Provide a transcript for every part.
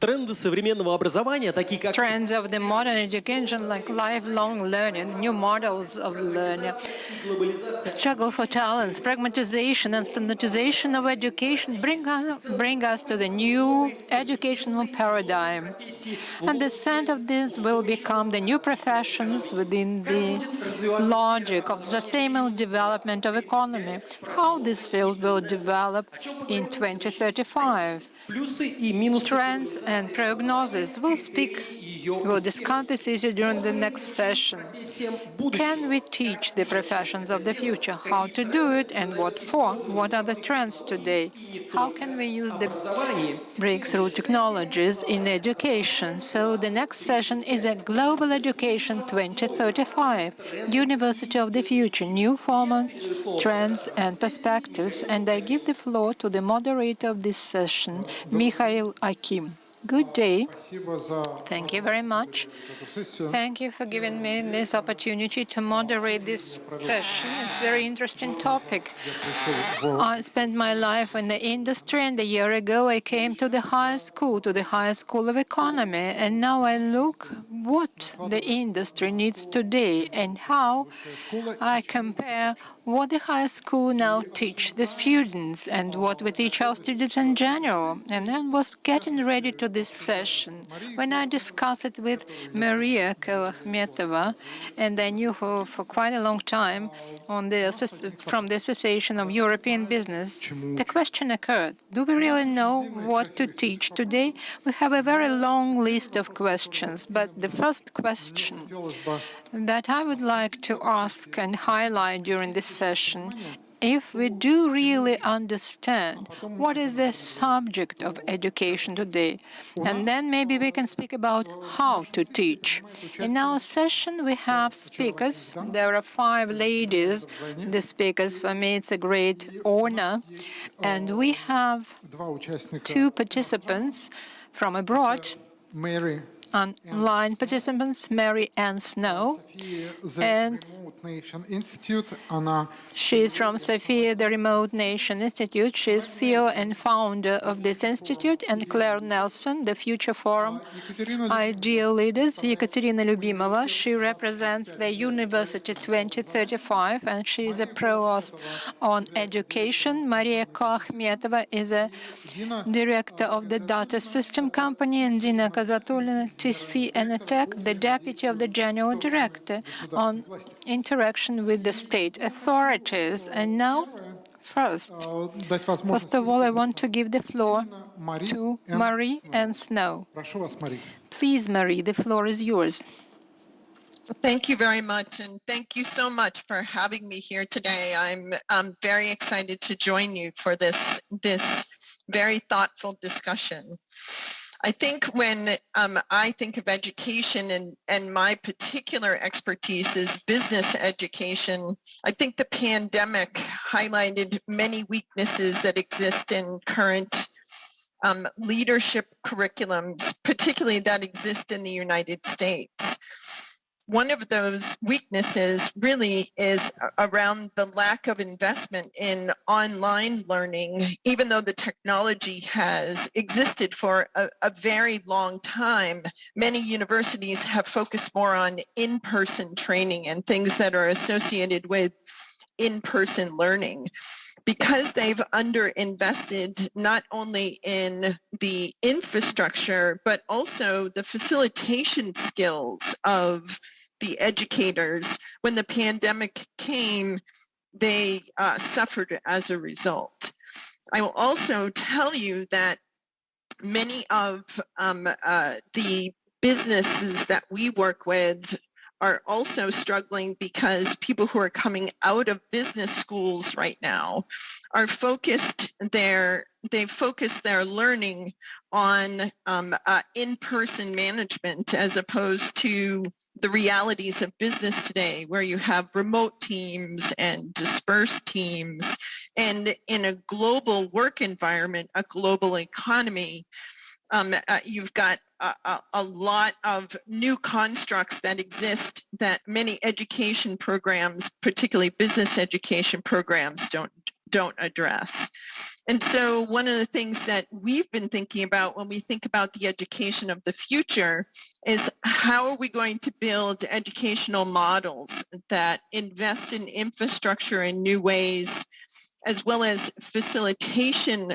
Тренды современного образования, такие как Trends of the modern education, like lifelong learning, new models of learning, struggle for talents, pragmatization, and standardization of education bring us to the new educational paradigm. And the center of this will become the new professions within the logic of sustainable development of economy. How this field will develop in 2035. плюсы и минусы Trends and prognosis. We'll discuss this issue during the next session. Can we teach the professions of the future? How to do it and what for? What are the trends today? How can we use the breakthrough technologies in education? So the next session is the Global Education 2035, University of the Future, new formats, trends and perspectives. And I give the floor to the moderator of this session, Mikhail Akim. Good day. Thank you very much. Thank you for giving me this opportunity to moderate this session. It's a very interesting topic. I spent my life in the industry, and a year ago I came to the higher school of economy, and now I look what the industry needs today and how I compare what the high school now teach the students and what we teach our students in general. And then was getting ready to this session when I discussed it with Maria Koakhmetova, and I knew her for quite a long time from the Association of European Business. The question occurred, do we really know what to teach today? We have a very long list of questions, but the first question that I would like to ask and highlight during this session, if we do really understand what is the subject of education today, and then maybe we can speak about how to teach. In our session, we have speakers. There are 5 ladies, the speakers. For me, it's a great honor. And we have 2 participants from abroad, online participants, Mary Ann Snow, and she's from Sophia, the Remote Nation Institute. She's CEO and founder of this institute, and Claire Nelson, the Future Forum Ideal Leaders. Ekaterina Lyubimova, she represents the University 2035, and she is a provost on education. Maria Koakhmetova is a director of the data system company, and Dina Kazatulina, TC and Tech, the deputy of the general director on interaction with the state authorities. And now, first of all, I want to give the floor to Marie Ann Snow. Please, Marie, the floor is yours. Thank you very much, and thank you so much for having me here today. I'm very excited to join you for this very thoughtful discussion. I think when I think of education and my particular expertise is business education, I think the pandemic highlighted many weaknesses that exist in current leadership curriculums, particularly that exist in the United States. One of those weaknesses really is around the lack of investment in online learning, even though the technology has existed for a very long time. Many universities have focused more on in-person training and things that are associated with in-person learning. Because they've underinvested not only in the infrastructure, but also the facilitation skills of the educators, when the pandemic came, they suffered as a result. I will also tell you that many of the businesses that we work with are also struggling because people who are coming out of business schools right now are they focus their learning on in-person management as opposed to the realities of business today, where you have remote teams and dispersed teams. And in a global work environment, a global economy, you've got a lot of new constructs that exist that many education programs, particularly business education programs, don't address. And so one of the things that we've been thinking about when we think about the education of the future is how are we going to build educational models that invest in infrastructure in new ways, as well as facilitation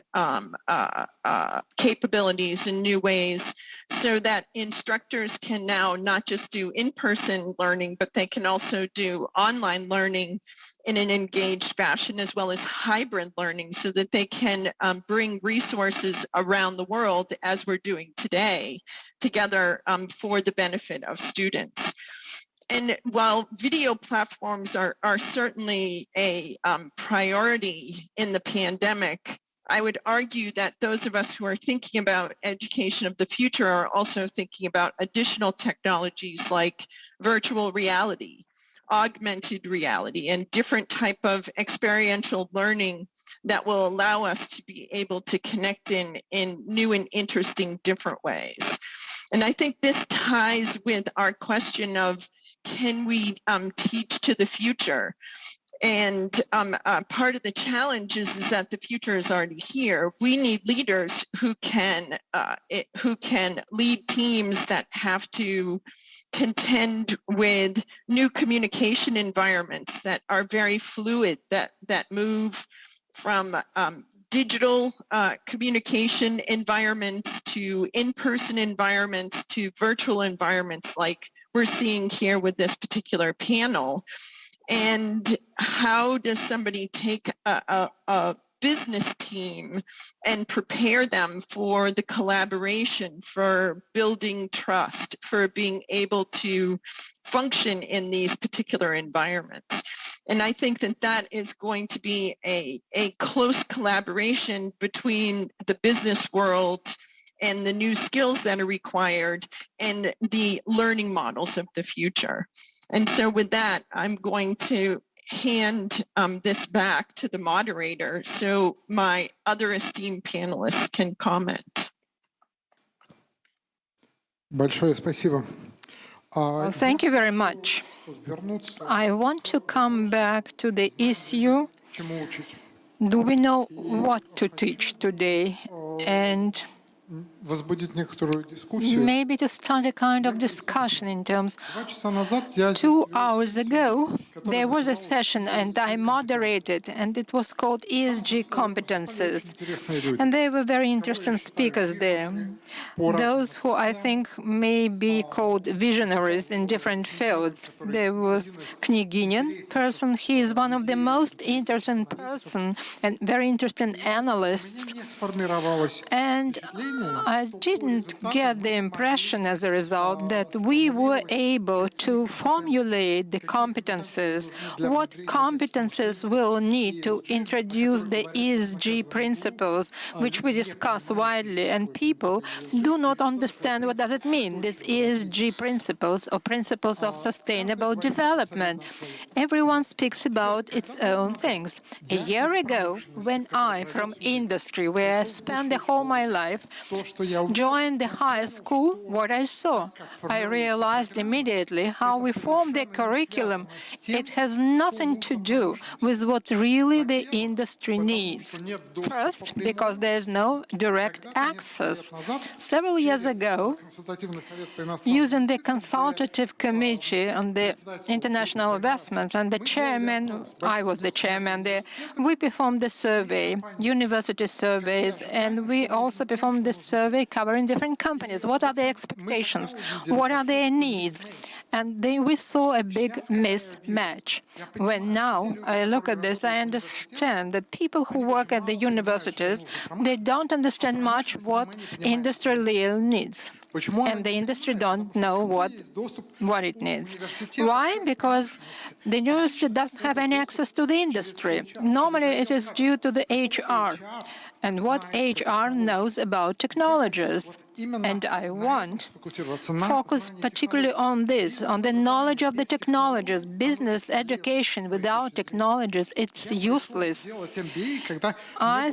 capabilities in new ways, so that instructors can now not just do in-person learning, but they can also do online learning in an engaged fashion, as well as hybrid learning, so that they can bring resources around the world, as we're doing today, together for the benefit of students. And while video platforms are certainly a priority in the pandemic, I would argue that those of us who are thinking about education of the future are also thinking about additional technologies like virtual reality, augmented reality, and different type of experiential learning that will allow us to be able to connect in new and interesting different ways. And I think this ties with our question of, can we teach to the future? And part of the challenge is that the future is already here. We need leaders who can lead teams that have to contend with new communication environments that are very fluid, that move from digital communication environments to in-person environments to virtual environments, like we're seeing here with this particular panel. And how does somebody take a business team and prepare them for the collaboration, for building trust, for being able to function in these particular environments? And I think that that is going to be a close collaboration between the business world and the new skills that are required and the learning models of the future. And so with that, I'm going to hand this back to the moderator so my other esteemed panelists can comment. Большое спасибо. Well, thank you very much. I want to come back to the issue, Чему учить? do we know what to teach today? And Возбудить некоторую дискуссию. maybe to start a kind of discussion in terms. 2 часа назад я 2 hours ago, there was a session and I moderated, and it was called ESG competencies. And there were very interesting speakers there. Those who I think may be called visionaries in different fields. There was Knyginin person. He is one of the most interesting person and very interesting analysts. And I didn't get the impression as a result that we were able to formulate the competences, what competences we'll need to introduce the ESG principles, which we discuss widely, and people do not understand what does it mean, these ESG principles or principles of sustainable development. Everyone speaks about its own things. A year ago, when I, from industry, where I spent the whole my life, joined the high school, what I saw, I realized immediately how we form the curriculum. It has nothing to do with what really the industry needs. First, because there is no direct access. Several years ago, using the consultative committee on the international investments and the chairman, I was the chairman there, we performed the survey, university surveys, and we also performed the survey covering different companies. What are their expectations? What are their needs? And then we saw a big mismatch. When now I look at this, I understand that people who work at the universities, they don't understand much what industry really needs. And the industry don't know what it needs. Why? Because the university doesn't have any access to the industry. Normally, it is due to the HR. And what HR knows about technologies. And I want focus particularly on this, on the knowledge of the technologies. Business education without technologies, it's useless. I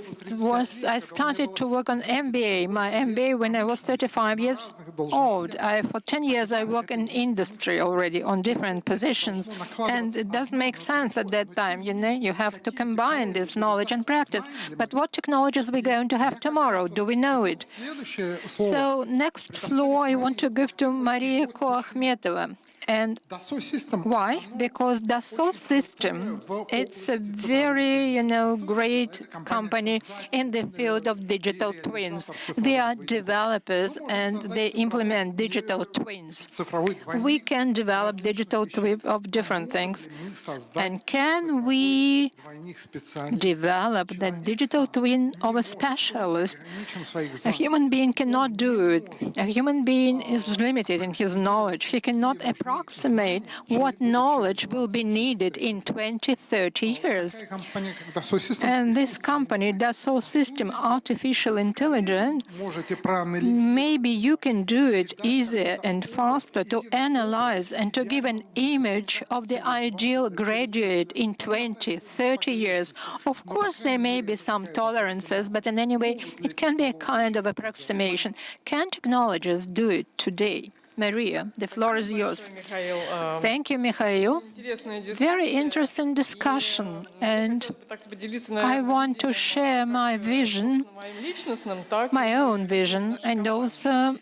started to work on MBA, my MBA when I was 35 years old. For 10 years, I worked in industry already on different positions, and it doesn't make sense at that time. You have to combine this knowledge and practice. But what technologies we're going to have tomorrow? Do we know it? So next floor, I want to give to Maria Koachmetova. And why? Because Dassault system, it's a very, great company in the field of digital twins. They are developers and they implement digital twins. We can develop digital twins of different things. And can we develop the digital twin of a specialist? A human being cannot do it. A human being is limited in his knowledge. He cannot approximate what knowledge will be needed in 20, 30 years. And this company, Dassault System, artificial intelligence, maybe you can do it easier and faster to analyze and to give an image of the ideal graduate in 20, 30 years. Of course, there may be some tolerances, but in any way, it can be a kind of approximation. Can technologies do it today? Maria, the floor is yours. Thank you, Mikhail. Very interesting discussion, and I want to share my vision, my own vision, and also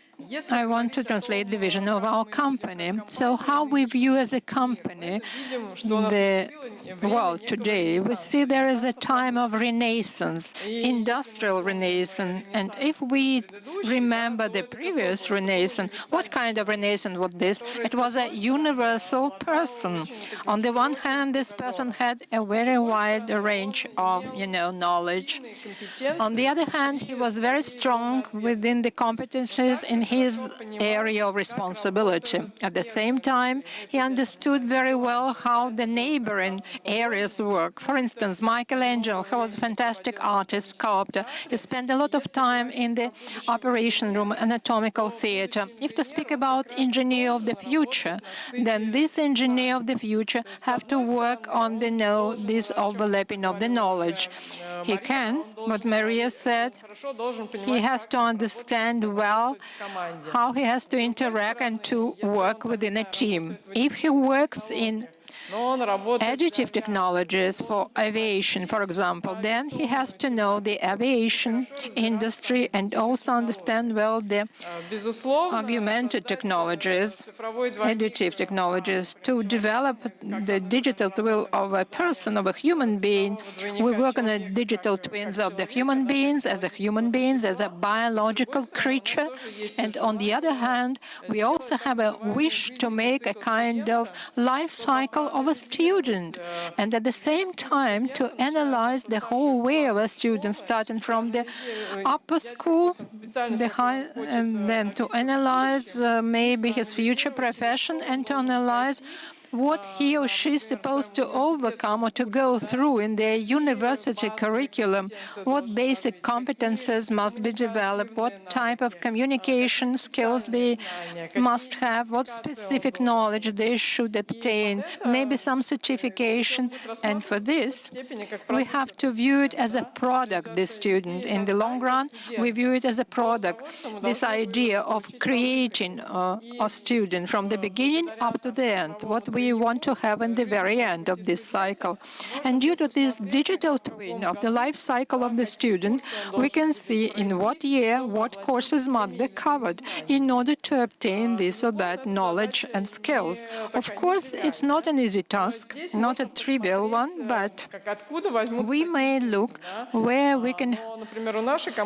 I want to translate the vision of our company. So how we view as a company the world today, we see there is a time of renaissance, industrial renaissance. And if we remember the previous renaissance, what kind of renaissance was this? It was a universal person. On the one hand, this person had a very wide range of, knowledge. On the other hand, he was very strong within the competencies in his area of responsibility. At the same time, he understood very well how the neighboring areas work. For instance, Michelangelo, who was a fantastic artist, sculptor, he spent a lot of time in the operation room, anatomical theater. If to speak about engineer of the future, then this engineer of the future have to work on this overlapping of the knowledge. He can, what Maria said, he has to understand well how he has to interact and to work within a team. If he works in additive technologies for aviation, for example, then he has to know the aviation industry and also understand well the augmented technologies, additive technologies, to develop the digital twin of a person, of a human being. We work on the digital twins of the human beings, as a biological creature. And on the other hand, we also have a wish to make a kind of life cycle of a student, and at the same time to analyze the whole way of a student, starting from the upper school, the high, and then to analyze maybe his future profession, and to analyze what he or she is supposed to overcome or to go through in their university curriculum, what basic competences must be developed, what type of communication skills they must have, what specific knowledge they should obtain, maybe some certification. And for this, we have to view it as a product, this student. In the long run, we view it as a product, this idea of creating a student from the beginning up to the end, what we want to have in the very end of this cycle. And due to this digital twin of the life cycle of the student, we can see in what year, what courses must be covered in order to obtain this or that knowledge and skills. Of course, it's not an easy task, not a trivial one, but we may look where we can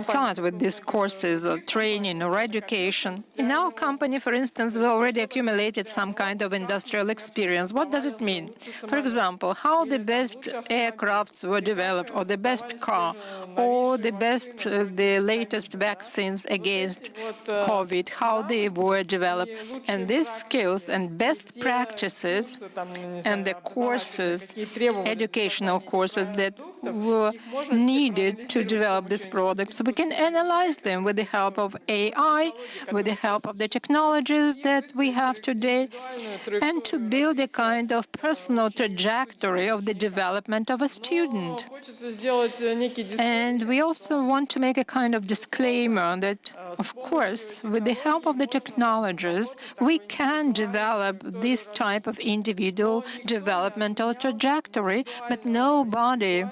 start with these courses or training or education. In our company, for instance, we already accumulated some kind of industrial experience. experience. What does it mean? For example, how the best aircrafts were developed, or the best car, or the latest vaccines against COVID, how they were developed. And these skills and best practices and the courses, educational courses that were needed to develop this product. So we can analyze them with the help of AI, with the help of the technologies that we have today, and to build a kind of personal trajectory of the development of a student. And we also want to make a kind of disclaimer that, of course, with the help of the technologies, we can develop this type of individual developmental trajectory, but nobody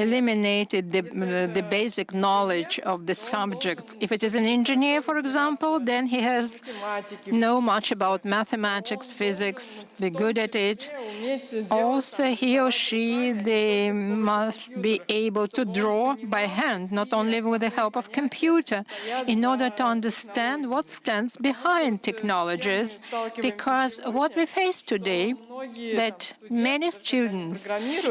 eliminated the basic knowledge of the subjects. If it is an engineer, for example, then he has know much about mathematics, physics, be good at it. Also, he or she, they must be able to draw by hand, not only with the help of computer, in order to understand what stands behind technologies. Because what we face today, that many students,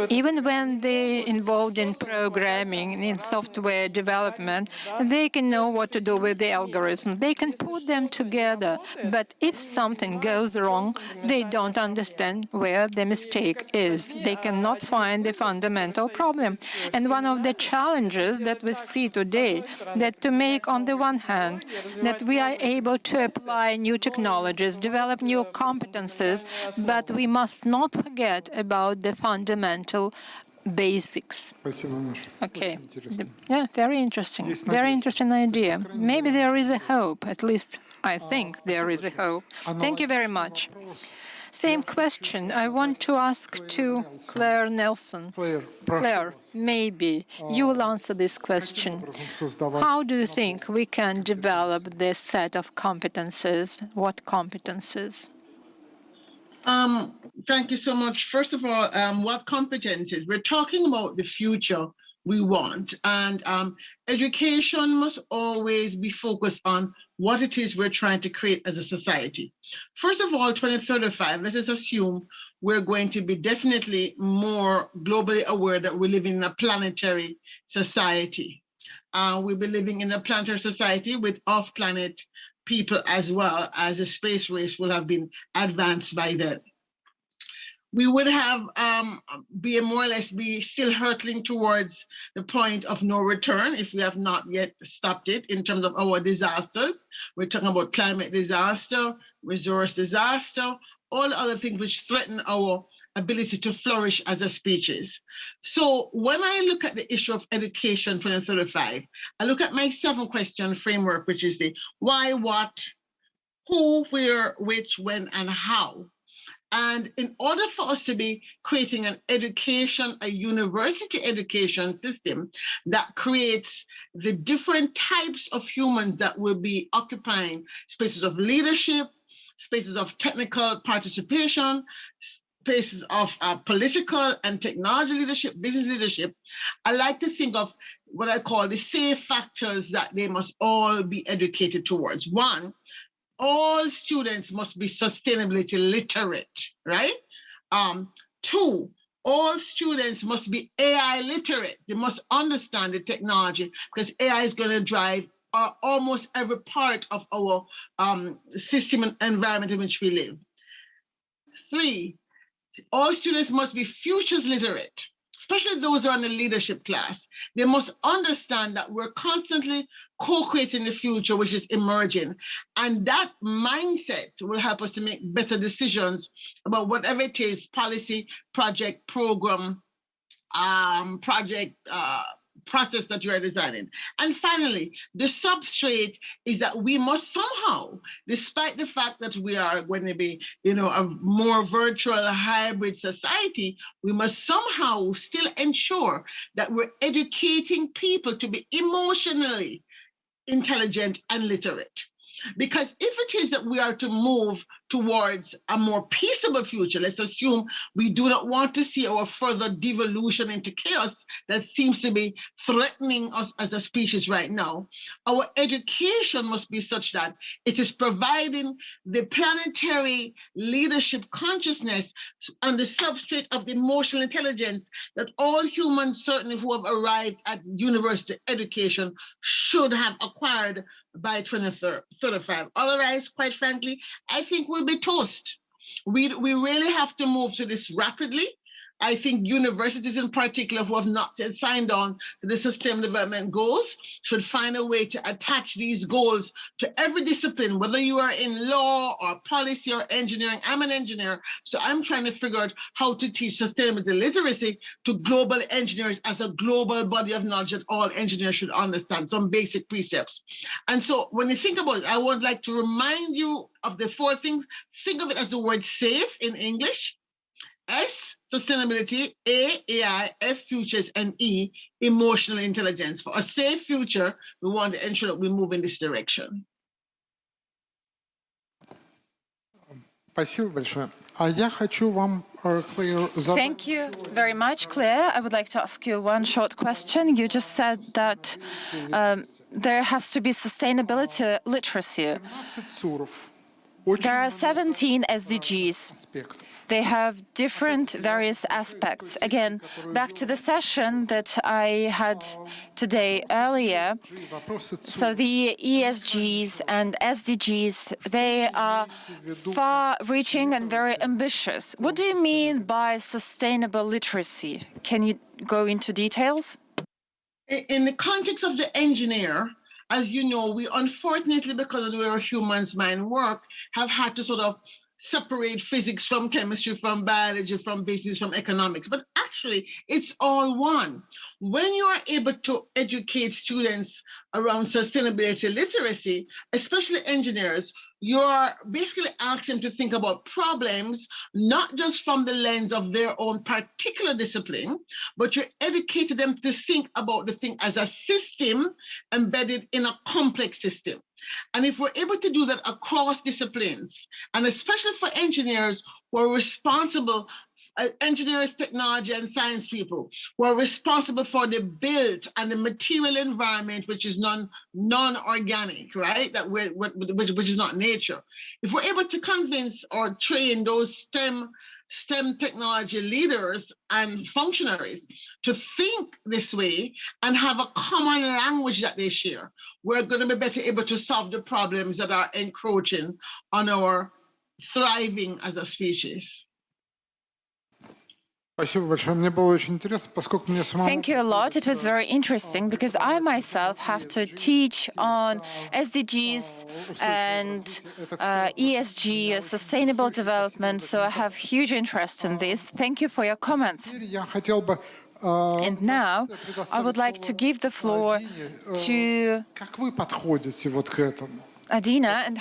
even when they're involved in programming, in software development, they can know what to do with the algorithms. They can put them together. But if something goes wrong, they don't understand where the mistake is. They cannot find the fundamental problem. And one of the challenges that we see today, that to make, on the one hand, that we are able to apply new technologies, develop new competences, but we must not forget about the fundamental basics. Okay. Yeah, very interesting. Very interesting idea. Maybe there is a hope. At least I think there is a hope. Thank you very much. Same question I want to ask to Claire Nelson. Claire, maybe you will answer this question. How do you think we can develop this set of competences? What competences? Thank you so much. First of all, what competencies? We're talking about the future we want, and education must always be focused on what it is we're trying to create as a society. First of all, 2035, let us assume we're going to be definitely more globally aware that we live in a planetary society. We'll be living in a planetary society with off-planet people, as well as the space race will have been advanced by then. We would have be more or less be still hurtling towards the point of no return if we have not yet stopped it in terms of our disasters. We're talking about climate disaster, resource disaster, all the other things which threaten our ability to flourish as a species. So when I look at the issue of education 2035, I look at my 7-question framework, which is the why, what, who, where, which, when, and how. And in order for us to be creating an education, a university education system that creates the different types of humans that will be occupying spaces of leadership, spaces of technical participation, spaces of political and technology leadership, business leadership, I like to think of what I call the safe factors that they must all be educated towards. One, all students must be sustainability literate, right? 2, all students must be AI literate. They must understand the technology because AI is going to drive almost every part of our system and environment in which we live. 3, all students must be futures literate, especially those who are in the leadership class. They must understand that we're constantly co-creating the future, which is emerging. And that mindset will help us to make better decisions about whatever it is, policy, project, program, process that you are designing. And finally, the substrate is that we must somehow, despite the fact that we are going to be, a more virtual hybrid society, we must somehow still ensure that we're educating people to be emotionally intelligent and literate. Because if it is that we are to move towards a more peaceable future, let's assume we do not want to see our further devolution into chaos that seems to be threatening us as a species right now, our education must be such that it is providing the planetary leadership consciousness on the substrate of emotional intelligence that all humans, certainly who have arrived at university education, should have acquired by 2035. Otherwise, quite frankly, I think we'll be toast. We really have to move to this rapidly. I think universities in particular who have not yet signed on to the Sustainable Development Goals should find a way to attach these goals to every discipline, whether you are in law or policy or engineering. I'm an engineer, so I'm trying to figure out how to teach sustainability literacy to global engineers as a global body of knowledge that all engineers should understand, some basic precepts. And so when you think about it, I would like to remind you of the four things. Think of it as the word safe in English. S, sustainability, A, AI, F, futures, and E, emotional intelligence. For a safe future, we want to ensure that we move in this direction. Спасибо большое. А я хочу вам, Claire, задать... Thank you very much, Claire. I would like to ask you one short question. You just said that there has to be sustainability literacy. 17 СУРов. There are 17 SDGs. Аспектов. They have different various aspects. Again, back to the session that I had today earlier. So the ESGs and SDGs, they are far-reaching and very ambitious. What do you mean by sustainable literacy? Can you go into details? In the context of the engineer, as you know, we unfortunately, because of the way humans' mind work, have had to sort of separate physics from chemistry, from biology, from business, from economics. But actually, it's all one. When you are able to educate students around sustainability literacy, especially engineers, you're basically asking them to think about problems, not just from the lens of their own particular discipline, but you're educating them to think about the thing as a system embedded in a complex system. And if we're able to do that across disciplines, and especially for engineers who are responsible, engineers, technology, and science people who are responsible for the build and the material environment, which is non-organic, right? Which is not nature. If we're able to convince or train those STEM technology leaders and functionaries to think this way and have a common language that they share, we're going to be better able to solve the problems that are encroaching on our thriving as a species. Спасибо большое. Мне было очень интересно, поскольку мне самому... Thank you a lot. It was very interesting because I myself have to teach on SDGs and ESG, sustainable development, so I have huge interest in this. Thank you for your comments. Я хотел бы... And now I would like to give the floor to Как вы подходите вот к этому? Adina, and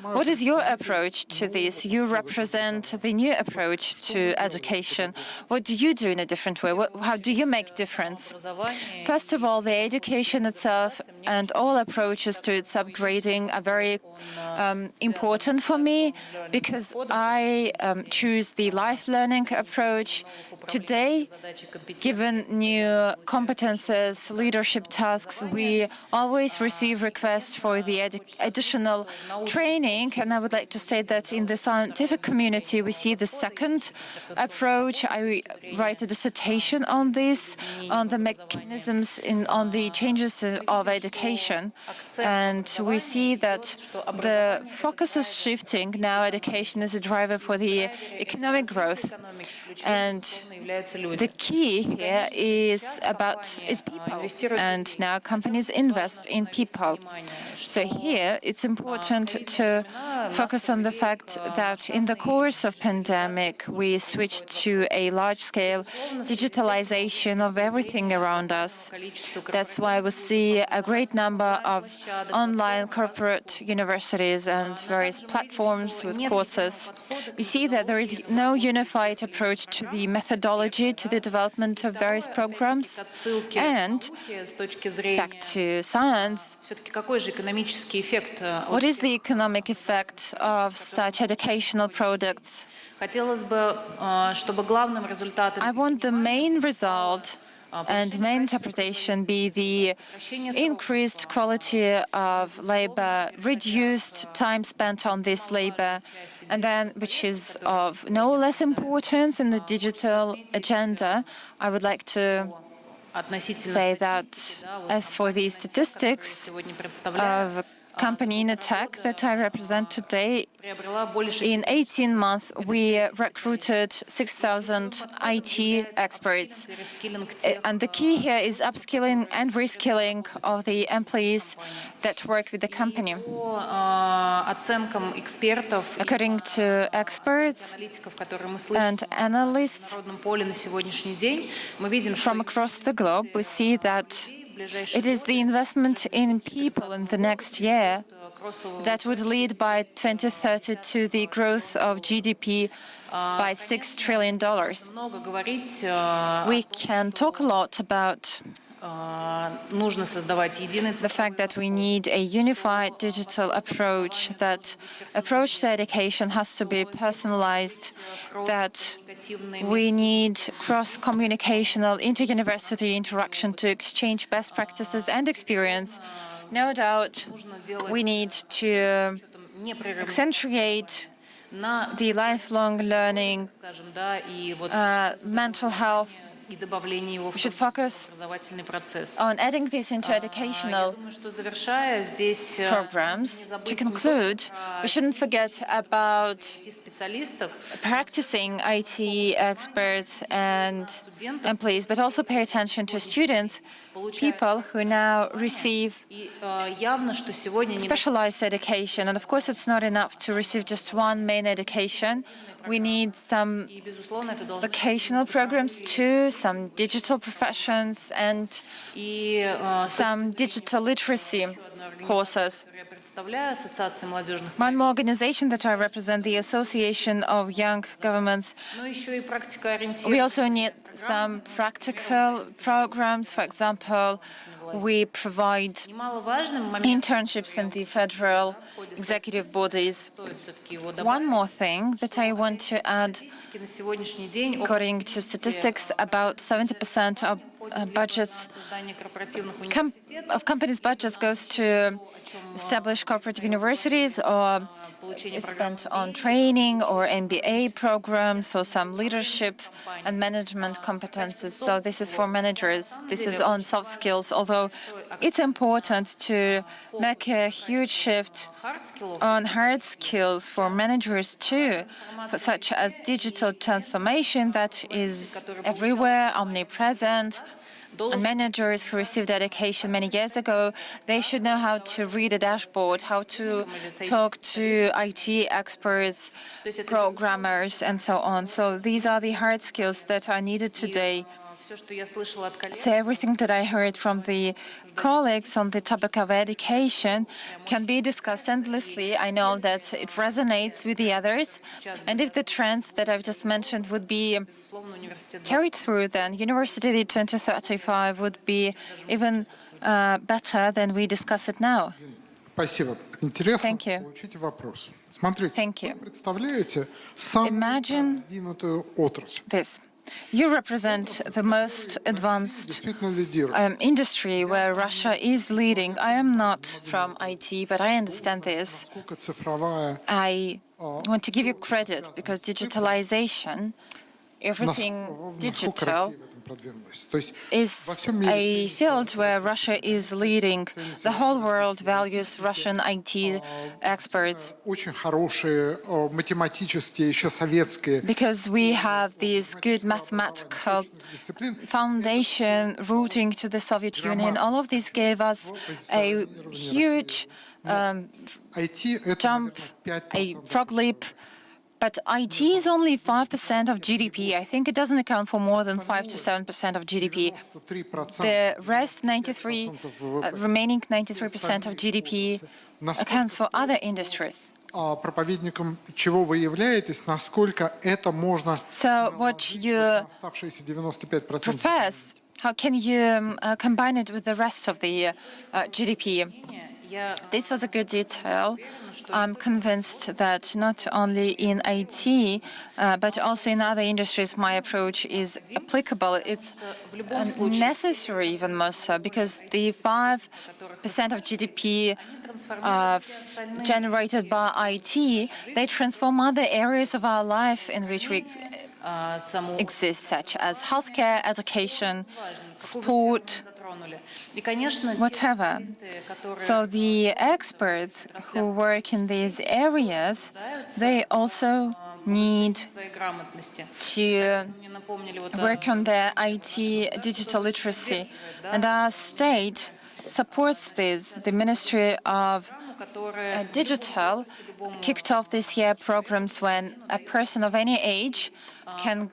what is your approach to this? You represent the new approach to education. What do you do in a different way? How do you make difference? First of all, the education itself and all approaches to its upgrading are very important for me because I choose the life learning approach. Today, given new competences, leadership tasks, we always receive requests for the additional training. And I would like to state that in the scientific community, we see the second approach. I write a dissertation on this, on the mechanisms, on the changes of education. And we see that the focus is shifting. Now education is a driver for the economic growth. And the key here is people. And now companies invest in people. So here it's important to focus on the fact that in the course of pandemic, we switched to a large-scale digitalization of everything around us. That's why we see a great number of online corporate universities and various platforms with courses. We see that there is no unified approach to the methodology, to the development of various programs? And back to science, what is the economic effect of such educational products? I want the main result and main interpretation be the increased quality of labor, reduced time spent on this labor, and then, which is of no less importance in the digital agenda, I would like to say that as for the statistics of company in tech that I represent today, in 18 months, we recruited 6,000 IT experts. And the key here is upskilling and reskilling of the employees that work with the company. According to experts and analysts from across the globe, we see that it is the investment in people in the next year that would lead by 2030 to the growth of GDP by $6 trillion. We can talk a lot about the fact that we need a unified digital approach, that approach to education has to be personalized, that we need cross-communicational inter-university interaction to exchange best practices and experience. No doubt, we need to accentuate the lifelong learning, mental health. We should focus on adding this into educational programs. To conclude, we shouldn't forget about practicing IT experts and employees, but also pay attention to students, people who now receive specialized education. And of course, it's not enough to receive just one main education. We need some vocational programs too, some digital professions, and some digital literacy courses. One more organization that I represent, the Association of Young Governments, we also need some practical programs. For example, we provide internships in the federal executive bodies. One more thing that I want to add, according to statistics, about 70% of budgets of companies' budgets goes to establish cooperative universities, or it's spent on training or MBA programs or some leadership and management competences. So this is for managers. This is on soft skills, although it's important to make a huge shift on hard skills for managers too, such as digital transformation that is everywhere, omnipresent. And managers who received education many years ago, they should know how to read a dashboard, how to talk to IT experts, programmers, and so on. So these are the hard skills that are needed today. So everything that I heard from the colleagues on the topic of education can be discussed endlessly. I know that it resonates with the others. And if the trends that I've just mentioned would be carried through, then University 2035 would be even better than we discuss it now. Спасибо. Интересно Thank you. получить вопрос. Смотрите, Thank you. вы представляете самую Imagine продвинутую отрасль. this. You represent the most advanced Действительно лидирует. industry where Russia is leading. I am not from IT, but I understand this. Сколько цифровая, I want to give you credit because digitalization, everything насколько digital, Россия в этом продвинулась. То есть is во всем мире a field where Russia is leading. The whole world values Russian IT experts очень хорошие математические, еще советские because we have this good mathematical дисциплины. foundation rooting to the Soviet Union. All of this gave us a huge IT — это, jump, наверное, a 5% frog leap But IT is only 5% of GDP. I think it doesn't account for more than 5 to 7% of GDP. 93% The rest, remaining 93% of GDP accounts for other industries. проповедником чего вы являетесь, насколько это можно So what you оставшиеся 95%. profess, how can you combine it with the rest of the GDP? This was a good detail. I'm convinced that not only in IT, but also in other industries, my approach is applicable. It's necessary, even more so, because the 5% of GDP generated by IT, they transform other areas of our life in which we exist, such as healthcare, education, sport, whatever. So the experts who work in these areas, they also need to work on their IT digital literacy. And our state supports this. The Ministry of Digital kicked off this year programs when a person of any age can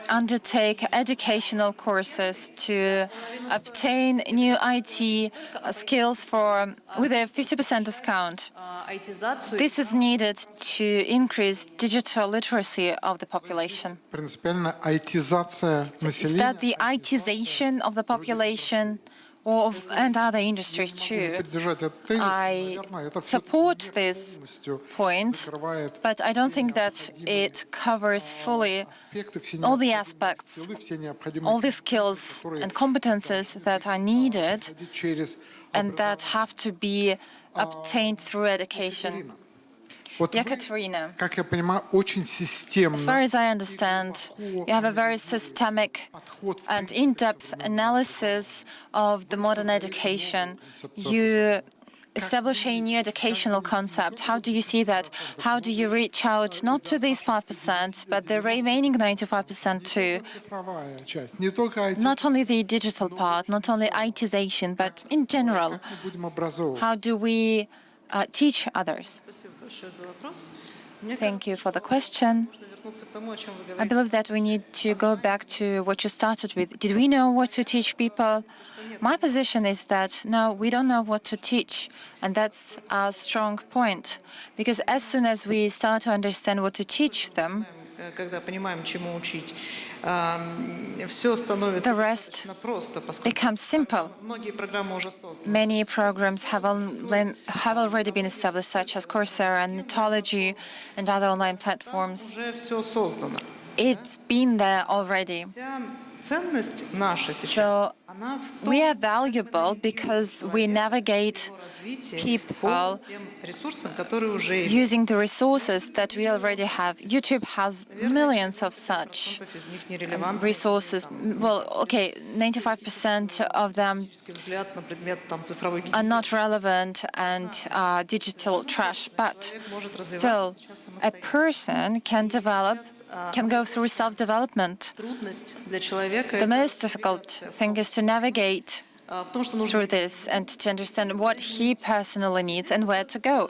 undertake educational courses to obtain new IT skills with a 50% discount. This is needed to increase digital literacy of the population. Принципиально айтизация Is населения. that the ITization of the population and other industries too? I support this point, but I don't think that it covers fully all the aspects, all the skills and competences that are needed and that have to be obtained through education. Ekaterina, Как я понимаю, очень системно. as far as I understand, you have a very systemic and in-depth analysis of the modern education. You establish a new educational concept. How do you see that? How do you reach out not to these 5%, but the remaining 95% too? Цифровая часть. Не только IT. Not only the digital part, not only ITization, but in general, Мы будем образовывать. how do we teach others? Thank you for the question. I believe that we need to go back to what you started with. Did we know what to teach people? My position is that no, we don't know what to teach, and that's our strong point. Because as soon as we start to understand what to teach them, когда понимаем, чему учить, все становится the rest достаточно просто, поскольку becomes simple. многие программы уже созданы. Many programs have already been established, such as Coursera and Knowledge and other online platforms. Уже все создано. It's been there already. Вся ценность наша So сейчас, она в том, we are valuable because we navigate его развитие people по тем ресурсам, которые уже есть. using the resources that we already have. YouTube has millions of such Из них нерелевантны. resources. Well, okay, 95% of them Взгляд на предмет там цифровой are not relevant and digital trash, but still, a person can go through self-development. трудность для человека. The most difficult thing is to navigate В том, что нужно through this and to understand what he personally needs and where to go.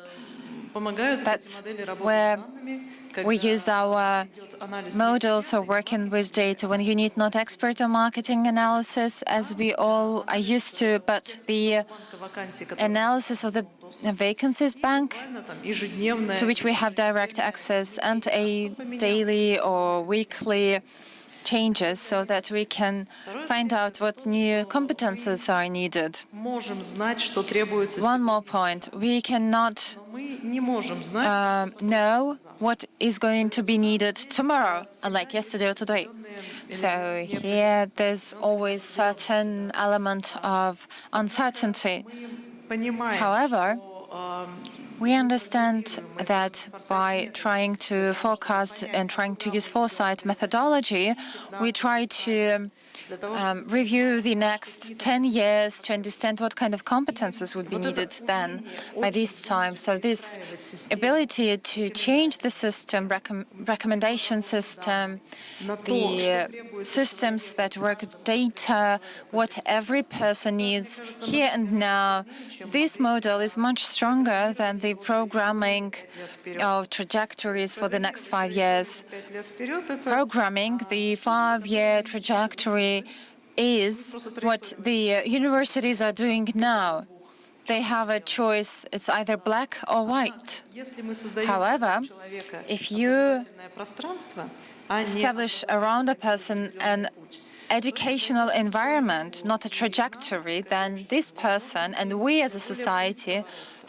помогают эти That's модели работать where с данными, we когда use our идет анализ models or working with data when you need not expert or marketing analysis, as we all are used to, but the вакансий, которые analysis of the vacancies bank там ежедневная. to which we have direct access and a daily or weekly changes so that we can find out what new competences are needed. Можем знать, что требуется. One more point. We cannot Мы не можем знать, know what is going to be needed tomorrow, unlike yesterday or today. So here there's always certain element of uncertainty. понимаем, However, что, we understand that by trying to forecast and trying to use foresight methodology, we try to review the next 10 years to understand what kind of competences would be needed then by this time. So this ability to change the system, recommendation system, the systems that work with data, what every person needs here and now, this model is much stronger than the programming of trajectories for the next 5 years. Programming the 5-year trajectory is what the universities are doing now. They have a choice, it's either black or white. However, if you establish around a person an educational environment, not a trajectory, then this person and we as a society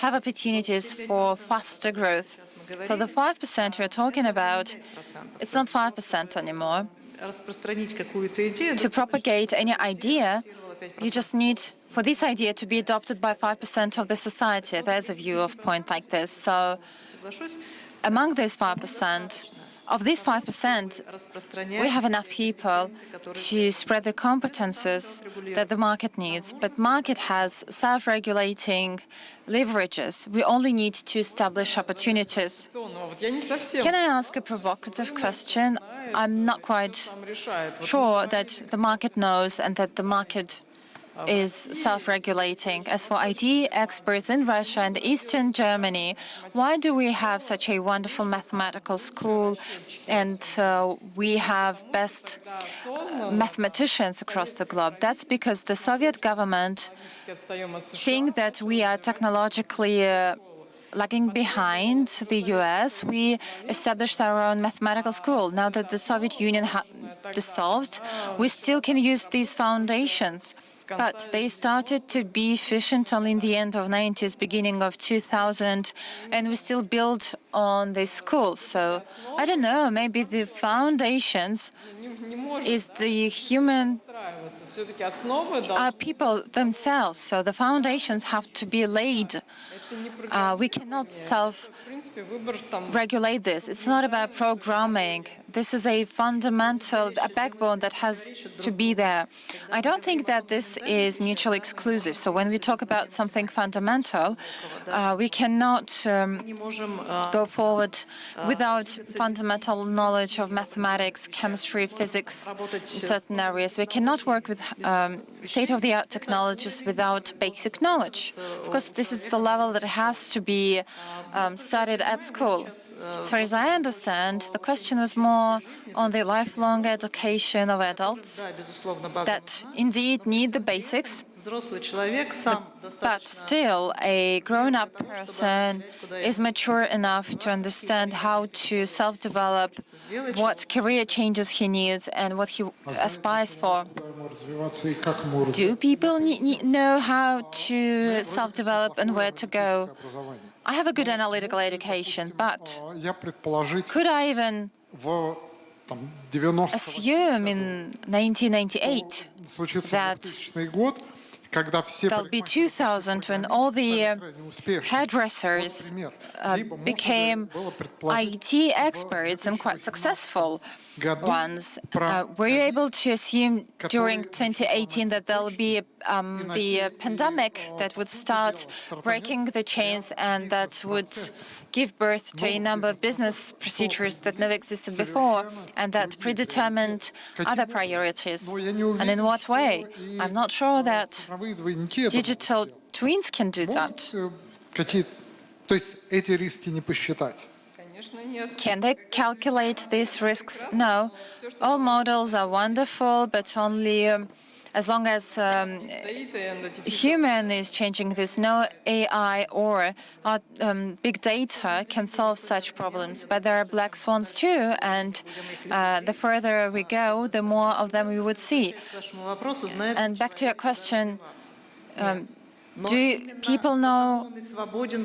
have opportunities for faster growth. So the 5% we're talking about, it's not 5% anymore. To propagate any idea, you just need for this idea to be adopted by 5% of the society. There's a view of point like this. So among those 5%, of these 5%, we have enough people to spread the competences that the market needs. But market has self-regulating leverages. We only need to establish opportunities. Can I ask a provocative question? I'm not quite sure that the market knows and that the market is self-regulating. As for IT experts in Russia and Eastern Germany, why do we have such a wonderful mathematical school and we have best mathematicians across the globe? That's because the Soviet government, seeing that we are technologically lagging behind the US, we established our own mathematical school. Now that the Soviet Union dissolved, we still can use these foundations. But they started to be efficient only in the end of 90s, beginning of 2000, and we still build on this school. So I don't know, maybe the foundations is the human people themselves. So the foundations have to be laid. We cannot self-regulate this. It's not about programming. This is a fundamental, a backbone that has to be there. I don't think that this is mutually exclusive. So when we talk about something fundamental, we cannot go forward without fundamental knowledge of mathematics, chemistry, physics, in certain areas. We cannot work with state-of-the-art technologies without basic knowledge. Of course, this is the level that has to be studied at school. As far as I understand, the question was more on the lifelong education of adults that indeed need the basics, but still a grown-up person is mature enough to understand how to self-develop, what career changes he needs and what he aspires for. Do people know how to self-develop and where to go? I have a good analytical education, but could I even assume in 1998 that there'll be 2000 when all the hairdressers became IT experts and quite successful ones. Were you able to assume during 2018 that there'll be the pandemic that would start breaking the chains and that would give birth to a number of business procedures that never existed before and that predetermined other priorities? And in what way? I'm not sure that digital twins can do that. Can they calculate these risks? No. All models are wonderful, but only as long as human is changing this. No AI or big data can solve such problems. But there are black swans too, and the further we go, the more of them we would see. And back to your question, do people know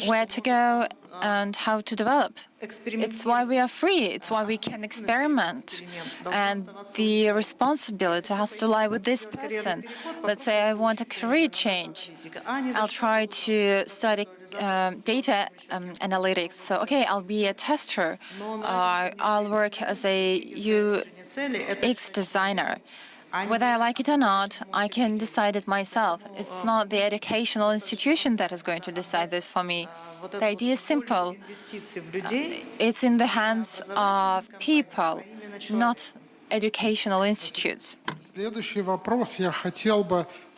where to go and how to develop? It's why we are free. It's why we can experiment. And the responsibility has to lie with this person. Let's say I want a career change. I'll try to study data analytics. So, okay, I'll be a tester. I'll work as a UX designer. Whether I like it or not, I can decide it myself. It's not the educational institution that is going to decide this for me. The idea is simple. It's in the hands of people, not educational institutes.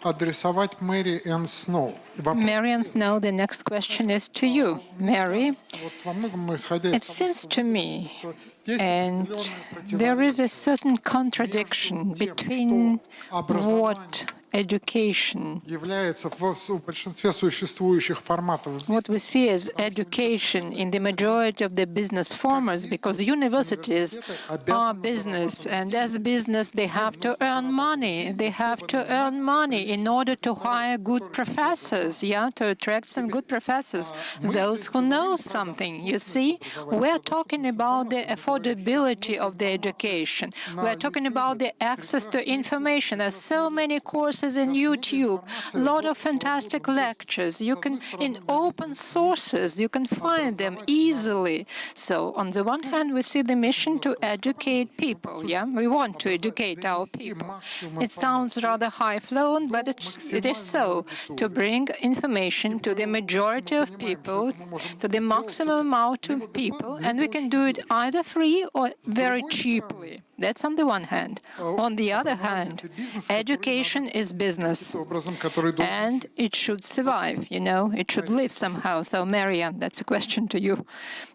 адресовать Мэри Энн Сноу. Marian Snow, the next question is to you. Mary, Вот во многом исходя из it того, seems to me, что есть and определенное there is a противоречие certain contradiction между тем, between что образование what education, является в большинстве существующих форматов what we see as education in the majority of the business formats, because universities are business, and as business they have to earn money. They have to earn money in order to hire good professors, to attract some good professors, those who know something. You see, we're talking about the affordability of the education. We're talking about the access to information. There's so many courses in YouTube, a lot of fantastic lectures. You can, in open sources, you can find them easily. So on the one hand, we see the mission to educate people. We want to educate our people. It sounds rather high-flown, but it is so, to bring information to the majority of people, to the maximum amount of people, and we can do it either free or very cheaply. That's on the one hand. On the other hand, education is business, and it should survive, it should live somehow. So, Marianne, that's a question to you.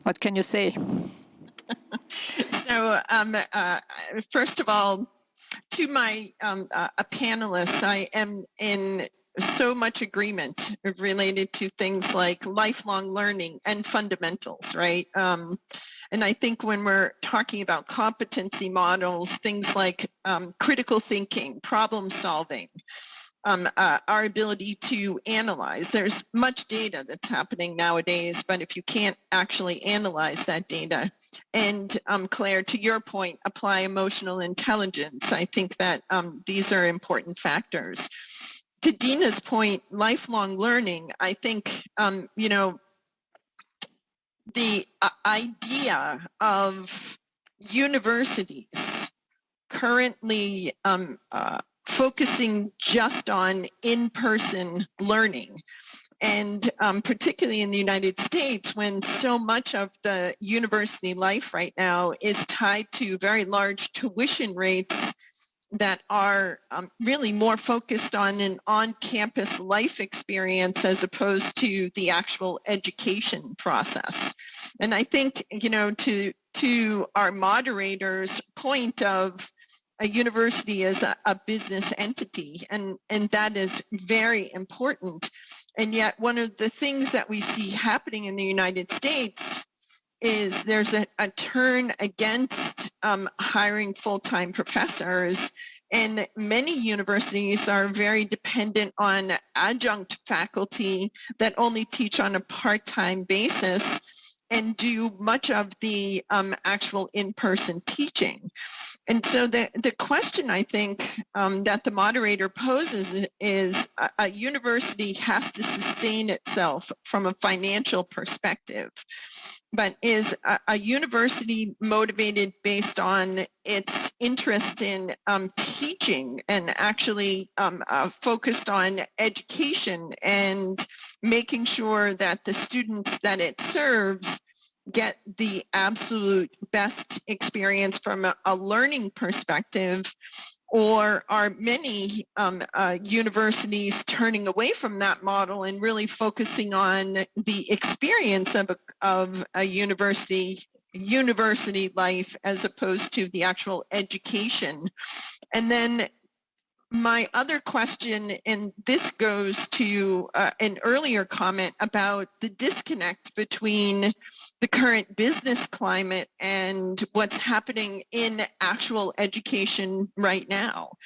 What can you say? So, first of all, to my panelists, I am in so much agreement related to things like lifelong learning and fundamentals, right? And I think when we're talking about competency models, things like critical thinking, problem solving, our ability to analyze. There's much data that's happening nowadays, but if you can't actually analyze that data, and Claire, to your point, apply emotional intelligence, I think that these are important factors. To Dina's point, lifelong learning, I think, the idea of universities currently focusing just on in-person learning, and particularly in the United States, when so much of the university life right now is tied to very large tuition rates that are really more focused on an on-campus life experience as opposed to the actual education process. And I think, to our moderator's point of a university as a business entity, and that is very important. And yet one of the things that we see happening in the United States is there's a turn against hiring full-time professors, and many universities are very dependent on adjunct faculty that only teach on a part-time basis and do much of the actual in-person teaching. And so the question, I think, that the moderator poses is a university has to sustain itself from a financial perspective. But is a university motivated based on its interest in teaching and actually focused on education and making sure that the students that it serves get the absolute best experience from a learning perspective? Or are many universities turning away from that model and really focusing on the experience of a university life as opposed to the actual education? And then my other question, and this goes to an earlier comment about the disconnect between the current business climate and what's happening in actual education right now.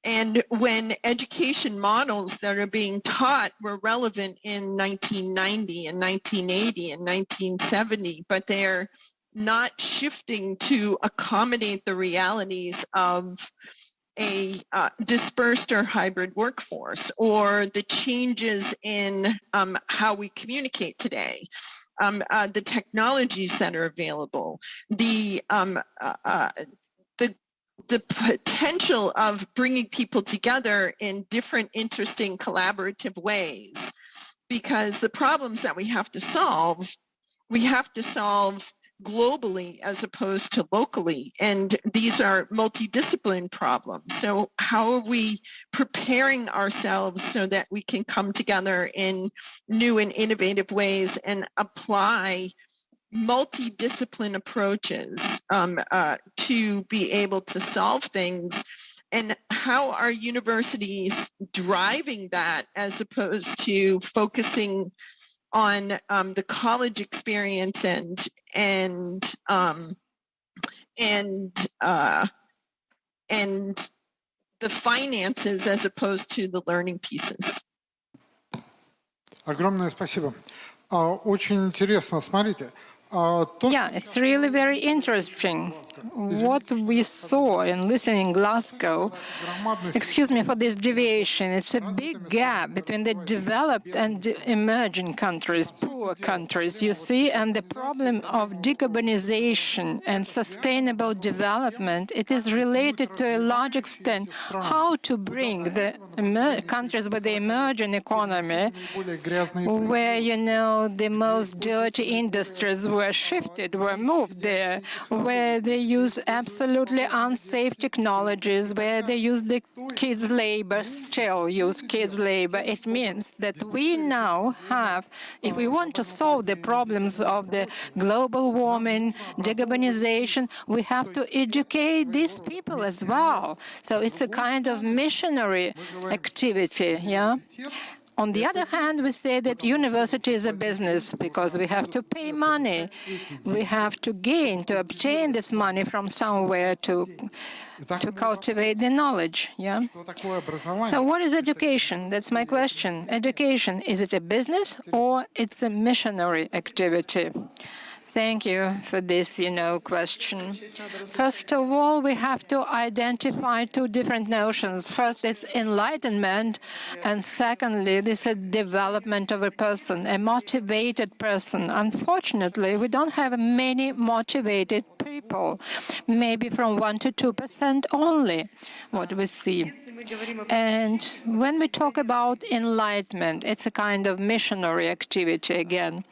And when education models that are being taught were relevant in 1990 and 1980 and 1970, but they're not shifting to accommodate the realities of a dispersed or hybrid workforce, or the changes in how we communicate today, the technologies that are available, the potential of bringing people together in different, interesting, collaborative ways. Because the problems that we have to solve globally as opposed to locally. And these are multidiscipline problems. So how are we preparing ourselves so that we can come together in new and innovative ways and apply multidiscipline approaches to be able to solve things? And how are universities driving that as opposed to focusing on the college experience and the finances as opposed to the learning pieces? Огромное спасибо. Очень интересно, смотрите. Yeah, it's really very interesting. What we saw and listened in Glasgow, excuse me for this deviation, it's a big gap between the developed and the emerging countries, poor countries, you see, and the problem of decarbonization and sustainable development, it is related to a large extent how to bring the countries with the emerging economy, where, you know, the most dirty industries were shifted, were moved there, where they use absolutely unsafe technologies, where they use the kids' labor, still use kids' labor. It means that we now have, if we want to solve the problems of the global warming, decarbonization, we have to educate these people as well. So it's a kind of missionary activity, yeah? On the other hand, we say that university is a business because we have to pay money. We have to gain, to obtain this money from somewhere to cultivate the knowledge. Yeah. So what is education? That's my question. Education, is it a business or it's a missionary activity? Thank you for this, question. First of all, we have to identify two different notions. First, it's enlightenment, and secondly, this is development of a person, a motivated person. Unfortunately, we don't have many motivated people, maybe from 1% to 2% only, what we see. And when we talk about enlightenment, it's a kind of missionary activity again.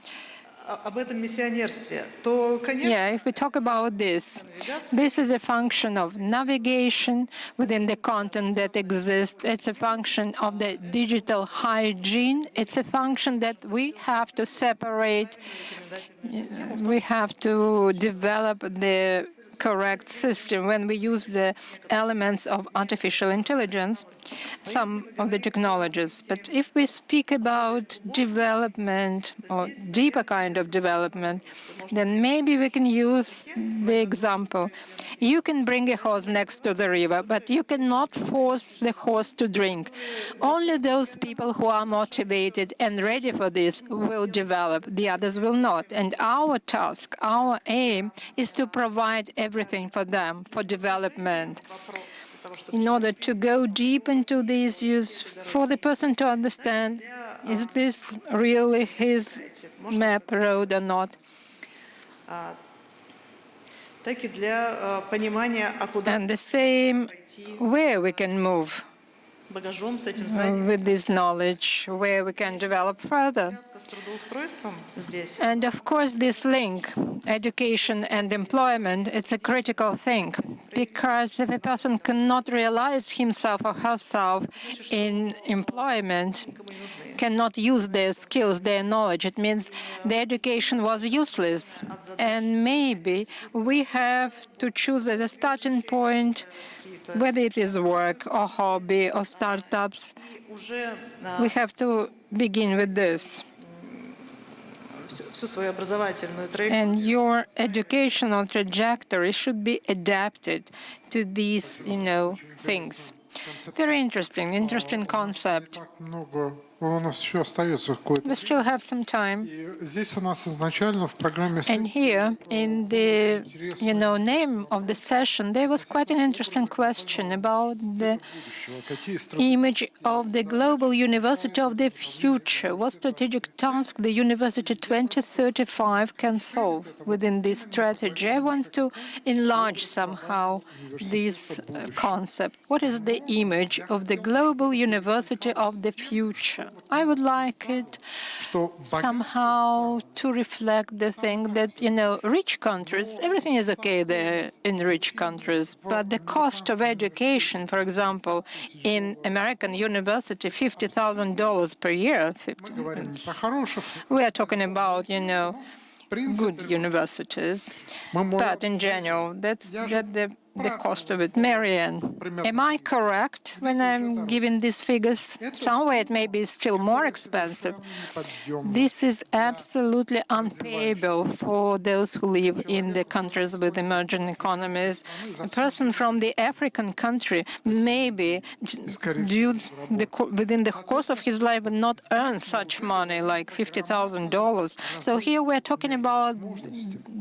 Yeah, if we talk about this, this is a function of navigation within the content that exists. It's a function of the digital hygiene. It's a function that we have to separate. We have to develop the correct system when we use the elements of artificial intelligence, some of the technologies. But if we speak about development or deeper kind of development, then maybe we can use the example. You can bring a horse next to the river, but you cannot force the horse to drink. Only those people who are motivated and ready for this will develop. The others will not. And our task, our aim, is to provide everything for them, for development, in order to go deep into the issues, for the person to understand, is this really his map road or not? And the same where we can move with this knowledge, where we can develop further. And of course, this link, education and employment, it's a critical thing, because if a person cannot realize himself or herself in employment, cannot use their skills, their knowledge, it means the education was useless. And maybe we have to choose as a starting point, whether it is work or hobby or startups, we have to begin with this. And your educational trajectory should be adapted to these, things. Very interesting concept. We still have some time. And here, in the name of the session, there was quite an interesting question about the image of the global university of the future. What strategic task the University 2035 can solve within this strategy? I want to enlarge somehow this concept. What is the image of the global university of the future? I would like it что somehow to reflect the thing that, rich countries, everything is okay there in rich countries, but the cost of education, for example, in American university, $50,000 per year. мы говорим не про It's- хороших, We are talking about, в good принципе, universities. мы можем But in general, that's Я же that the брат cost of it. Marianne, am I correct when I'm giving these figures? Somewhere it may be still more expensive. This is absolutely unpayable for those who live in the countries with emerging economies. A person from the African country maybe within the course of his life would not earn such money like $50,000. So here we're talking about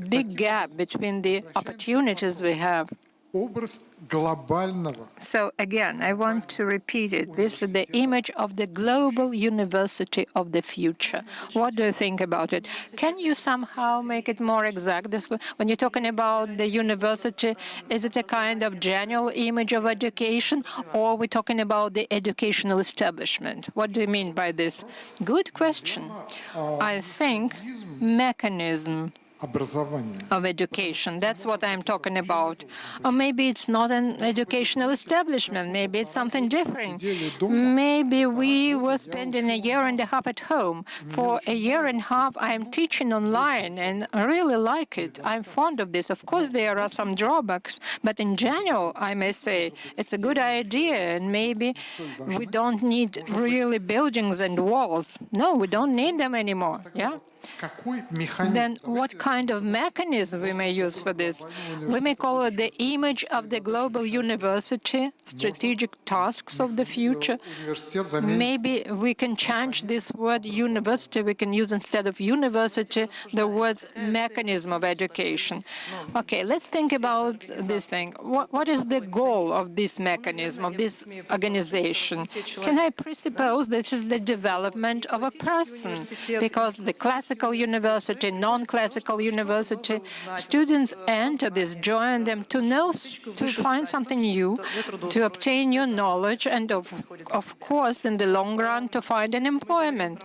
big gap between the opportunities we have. образ глобального. So again, I want to repeat it. This is the image of the global university of the future. What do you think about it? Can you somehow make it more exact? When you're talking about the university, is it a kind of general image of education, or are we talking about the educational establishment? What do you mean by this? Good question. I think mechanism Образование. of education. That's what I'm talking about. Or maybe it's not an educational establishment. Maybe it's something different. Maybe we were spending a year and a half at home. For a year and a half, I'm teaching online, and I really like it. I'm fond of this. Of course, there are some drawbacks, but in general, I may say it's a good idea, and maybe we don't need really buildings and walls. No, we don't need them anymore. Yeah. Какой механизм? Then what kind of mechanism we may use for this? We may call it the image of the global university, strategic tasks of the future. Университет заменит Maybe we can change this word university. We can use instead of university the words mechanism of education. Okay, let's think about this thing. What is the goal of this mechanism, of this organization? Can I presuppose this is the development of a person? Because the classical university, non-classical university, students enter this, join them to know, to find something new, to obtain new knowledge, and of course, in the long run, to find an employment.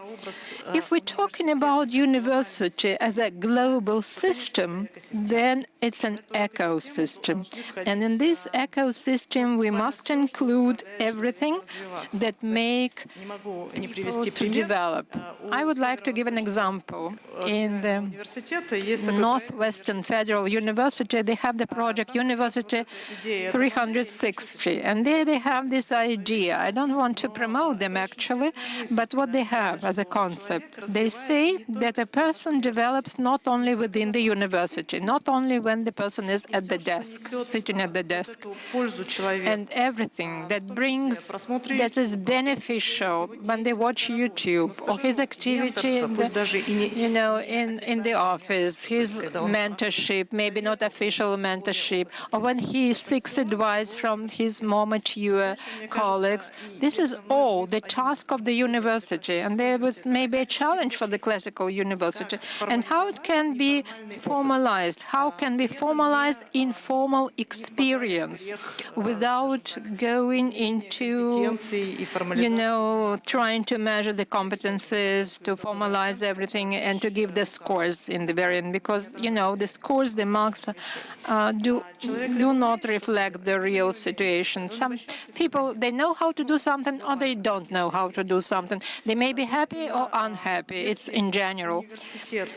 If we're talking about university as a global system, then it's an ecosystem. And in this ecosystem, we must include everything that make people to develop. I would like to give an example. In the Northwestern Federal University, they have the project University 360, and there they have this idea. I don't want to promote them actually, but what they have as a concept, they say that a person develops not only within the university, not only when the person is at the desk, sitting at the desk, and everything that is beneficial when they watch YouTube, or his activity in the office, his mentorship, maybe not official mentorship, or when he seeks advice from his more mature colleagues. This is all the task of the university, and there was maybe a challenge for the classical university. And how it can be formalized? How can we formalize informal experience without going into, trying to measure the competences, to formalize everything, and to give the scores in the very end? Because, the scores, the marks, do not reflect the real situation. Some people, they know how to do something, or they don't know how to do something. They may be happy or unhappy. It's in general.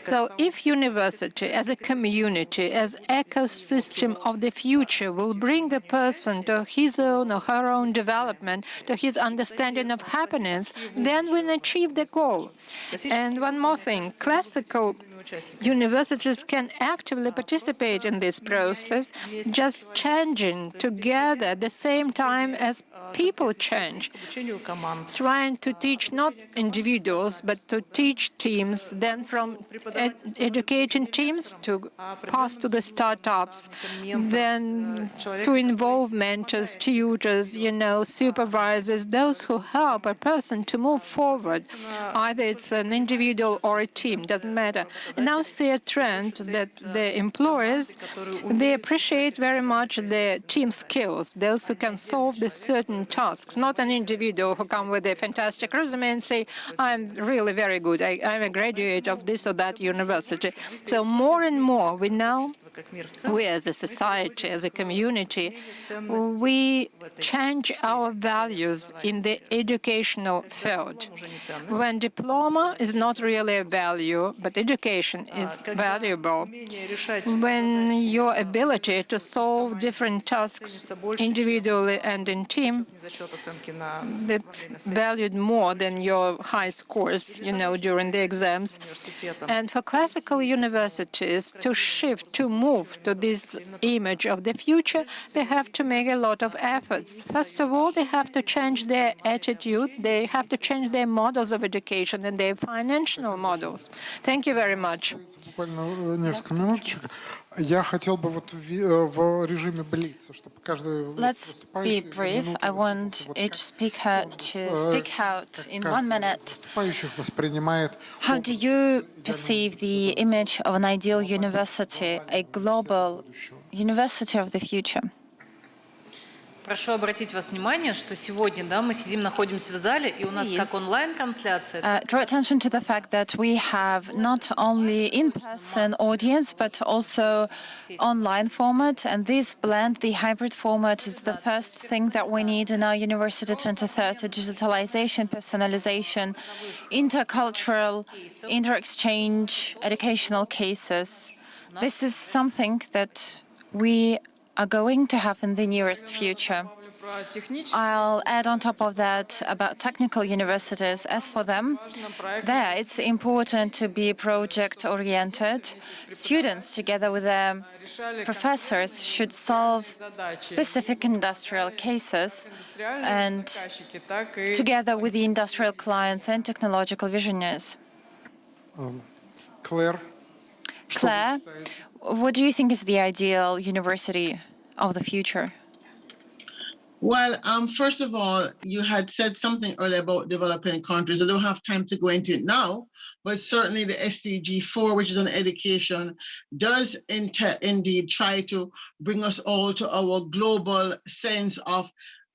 So if university as a community, as ecosystem of the future will bring a person to his own or her own development, to his understanding of happiness, then we'll achieve the goal. And one more thing, classical universities can actively participate in this process, just changing together at the same time as people change, trying to teach not individuals, but to teach teams, then from educating teams to pass to the startups, then to involve mentors, tutors, supervisors, those who help a person to move forward. Either it's an individual or a team, doesn't matter. And now see a trend that the employers, they appreciate very much the team skills, those who can solve the certain tasks, not an individual who come with a fantastic resume and say, I'm really very good, I'm a graduate of this or that university. So more and more we as a society, as a community, we change our values in the educational field. When diploma is not really a value, but education is valuable, when your ability to solve different tasks individually and in team, that's valued more than your high scores, during the exams. And for classical universities to shift, to move to this image of the future, they have to make a lot of efforts. First of all, they have to change their attitude, they have to change their models of education and their financial models. Thank you very much. Буквально несколько минуточек. Я хотел бы в режиме блица, чтобы каждый Let's be brief. I want each speaker to speak out in 1 minute. воспринимает. How do you perceive the image of an ideal university, a global university of the future? Прошу обратить вас внимание, что сегодня, мы находимся в зале, и у нас как онлайн-трансляция. Draw attention to the fact that we have not only in-person audience, but also online format, and this blend, the hybrid format, is the first thing that we need in our University 2030: digitalization, personalization, intercultural, inter-exchange, educational cases. This is something that we are going to have in the nearest future. I'll add on top of that about technical universities. As for them, there it's important to be project-oriented. Students, together with their professors, should solve specific industrial cases, and together with the industrial clients and technological visionaries. Claire, what do you think is the ideal university of the future? Well, first of all, you had said something earlier about developing countries. I don't have time to go into it now, but certainly the SDG 4, which is on education, does indeed try to bring us all to our global sense of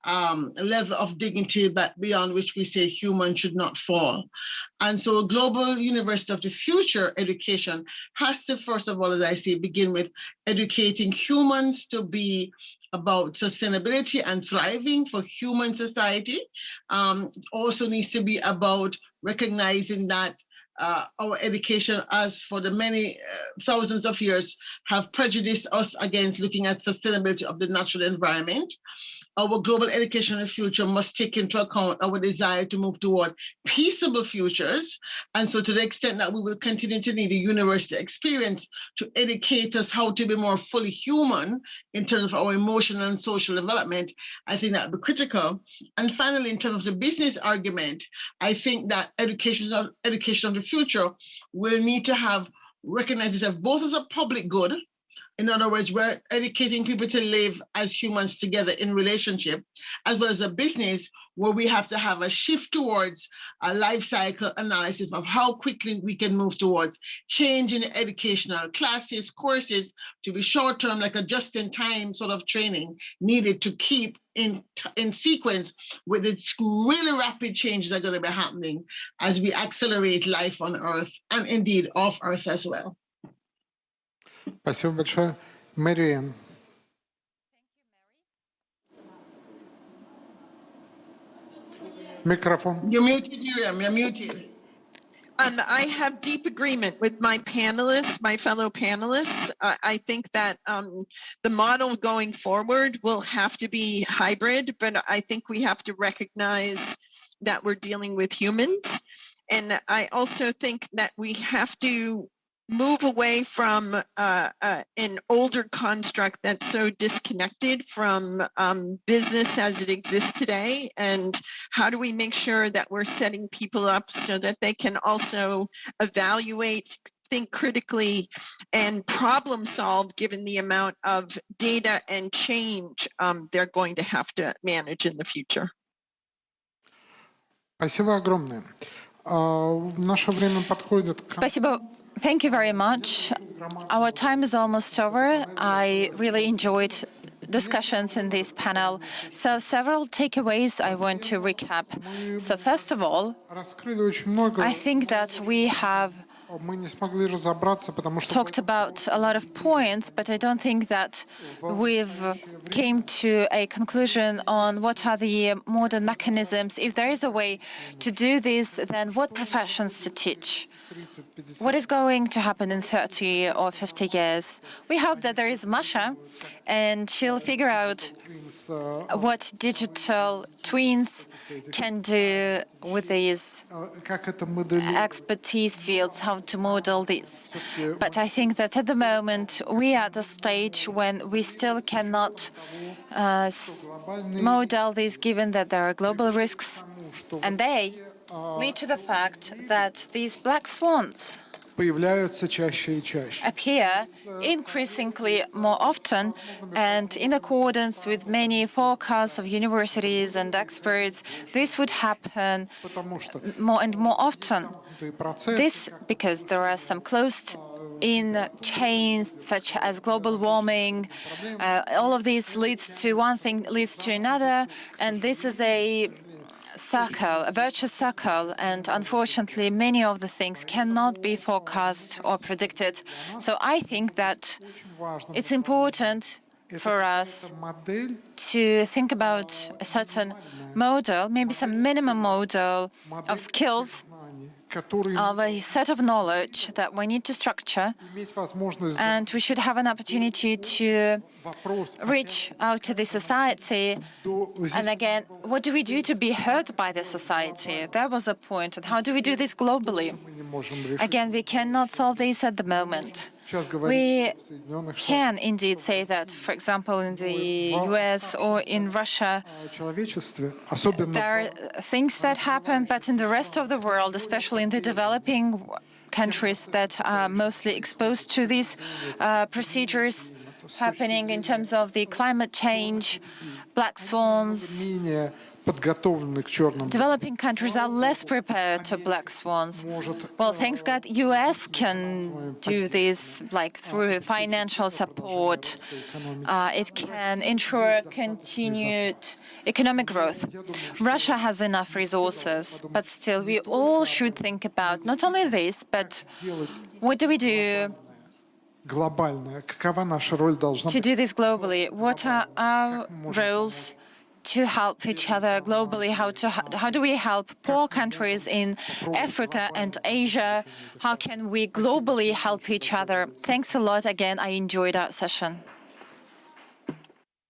level of dignity, but beyond which we say humans should not fall. And so a global university of the future education has to, first of all, as I say, begin with educating humans to be about sustainability and thriving for human society. Also needs to be about recognizing that our education, as for the many thousands of years, have prejudiced us against looking at sustainability of the natural environment. Our global education in the future must take into account our desire to move toward peaceable futures. And so to the extent that we will continue to need a university experience to educate us how to be more fully human in terms of our emotional and social development, I think that would be critical. And finally, in terms of the business argument, I think that education of the future will need to have recognized itself both as a public good. In other words, we're educating people to live as humans together in relationship, as well as a business where we have to have a shift towards a life cycle analysis of how quickly we can move towards changing educational classes, courses to be short-term, like a just-in-time sort of training needed to keep in sequence with the really rapid changes that are going to be happening as we accelerate life on Earth and indeed off Earth as well. Спасибо большое. Мэриэн. Микрофон. You're muted, Miriam. You're muted. I have deep agreement with my panelists, my fellow panelists. I think that the model going forward will have to be hybrid, but I think we have to recognize that we're dealing with humans. And I also think that we have to move away from an older construct that's so disconnected from business as it exists today, and how do we make sure that we're setting people up so that they can also evaluate, think critically, and problem solve given the amount of data and change they're going to have to manage in the future. Спасибо огромное. Наше время подходит к концу. Спасибо. Thank you very much. Our time is almost over. I really enjoyed discussions in this panel. So several takeaways I want to recap. So first of all, Раскрыли очень много. I think that we have Мы не смогли разобраться, потому что talked about a lot of points, but I don't think that we've came to a conclusion on what are the modern mechanisms. If there is a way to do this, then what professions to teach? What is going to happen in 30 or 50 years? We hope that there is Masha, and she'll figure out what digital twins can do with these как это моделировать. expertise fields, how to model this. But I think that at the moment we are at the stage when we still cannot model this, given that there are global risks, and they lead to the fact that these black swans Появляются чаще и чаще. appear increasingly more often, and in accordance with many forecasts of universities and experts, this would happen Потому что more and more often. процессы, This because there are some closed in chains such as global warming. All of this leads to one thing, leads to another, and this is a circle, a virtuous circle, and unfortunately many of the things cannot be forecast or predicted. So I think that it's important for us модель, to think about a certain model, maybe some minimum model of skills, знаний, которые of a set of knowledge that we need to structure, иметь возможность and we should have an opportunity to вопрос reach out to the society. до And again, what do we do to be heard by the society? That was a point. And how do we do this globally? мы не можем решить. Again, we cannot solve this at the moment. Сейчас We говорится в Соединенных Штатах can indeed say that, for example, in the US or in Russia, о человечестве, особенно there are things that happen, but in the rest of the world, especially in the developing countries that are mostly exposed to these procedures happening in terms of the climate change, black swans, менее подготовлены к черным. developing countries are less prepared to black swans. Well, thanks God, US can do this like through financial support. It can ensure continued economic growth. Russia has enough resources, but still we all should think about not only this, but what do we do Глобальная. Какова наша роль должна to быть? do this globally? What are our roles to help each other globally? How do we help poor countries in Africa and Asia? How can we globally help each other? Thanks a lot again. I enjoyed our session.